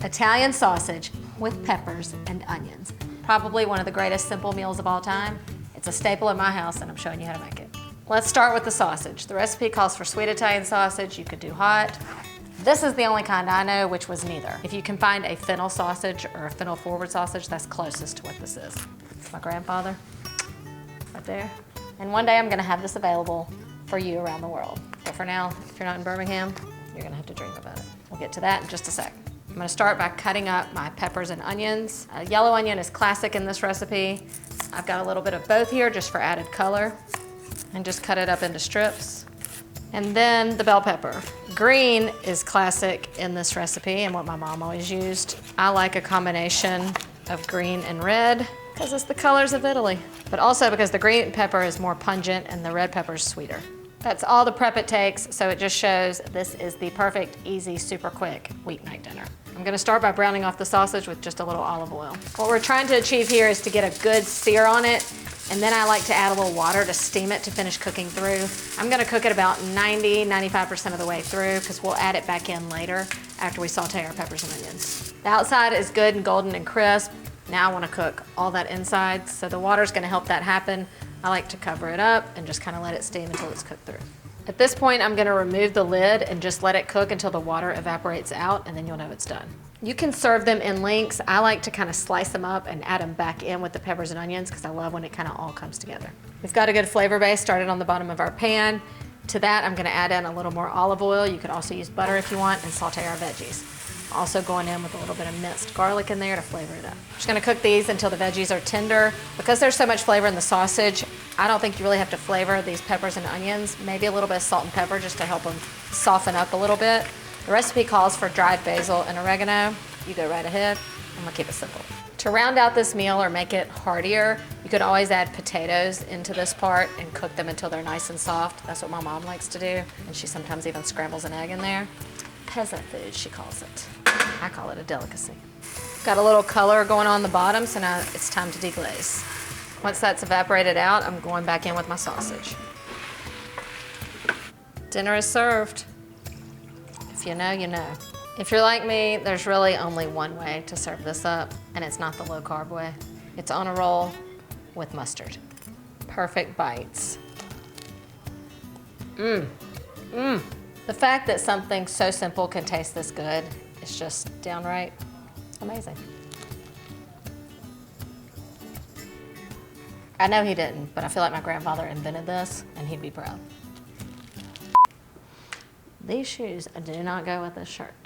Italian sausage with peppers and onions. Probably one of the greatest simple meals of all time. It's a staple in my house and I'm showing you how to make it. Let's start with the sausage. The recipe calls for sweet Italian sausage. You could do hot. This is the only kind I know, which was neither. If you can find a fennel sausage or a fennel forward sausage, that's closest to what this is. It's my grandfather, right there. And one day I'm gonna have this available for you around the world. But for now, if you're not in Birmingham, you're gonna have to dream about it. We'll get to that in just a sec. I'm gonna start by cutting up my peppers and onions. Yellow onion is classic in this recipe. I've got a little bit of both here just for added color, and just cut it up into strips. And then the bell pepper. Green is classic in this recipe and what my mom always used. I like a combination of green and red because it's the colors of Italy, but also because the green pepper is more pungent and the red pepper is sweeter. That's all the prep it takes, so it just shows this is the perfect, easy, super quick weeknight dinner. I'm gonna start by browning off the sausage with just a little olive oil. What we're trying to achieve here is to get a good sear on it, and then I like to add a little water to steam it to finish cooking through. I'm gonna cook it about 90–95% of the way through because we'll add it back in later after we saute our peppers and onions. The outside is good and golden and crisp. Now I wanna cook all that inside, so the water's gonna help that happen. I like to cover it up and just kind of let it steam until it's cooked through. At this point, I'm gonna remove the lid and just let it cook until the water evaporates out, and then you'll know it's done. You can serve them in lengths. I like to kind of slice them up and add them back in with the peppers and onions because I love when it kind of all comes together. We've got a good flavor base started on the bottom of our pan. To that, I'm gonna add in a little more olive oil. You could also use butter if you want, and saute our veggies. Also going in with a little bit of minced garlic in there to flavor it up. Just gonna cook these until the veggies are tender. Because there's so much flavor in the sausage, I don't think you really have to flavor these peppers and onions. Maybe a little bit of salt and pepper just to help them soften up a little bit. The recipe calls for dried basil and oregano. You go right ahead. I'm gonna keep it simple. To round out this meal or make it heartier, you could always add potatoes into this part and cook them until they're nice and soft. That's what my mom likes to do. And she sometimes even scrambles an egg in there. Peasant food, she calls it. I call it a delicacy. Got a little color going on the bottom, so now it's time to deglaze. Once that's evaporated out, I'm going back in with my sausage. Dinner is served. If you know, you know. If you're like me, there's really only one way to serve this up, and it's not the low-carb way. It's on a roll with mustard. Perfect bites. Mmm, mmm. The fact that something so simple can taste this good is just downright amazing. I know he didn't, but I feel like my grandfather invented this and he'd be proud. These shoes do not go with this shirt.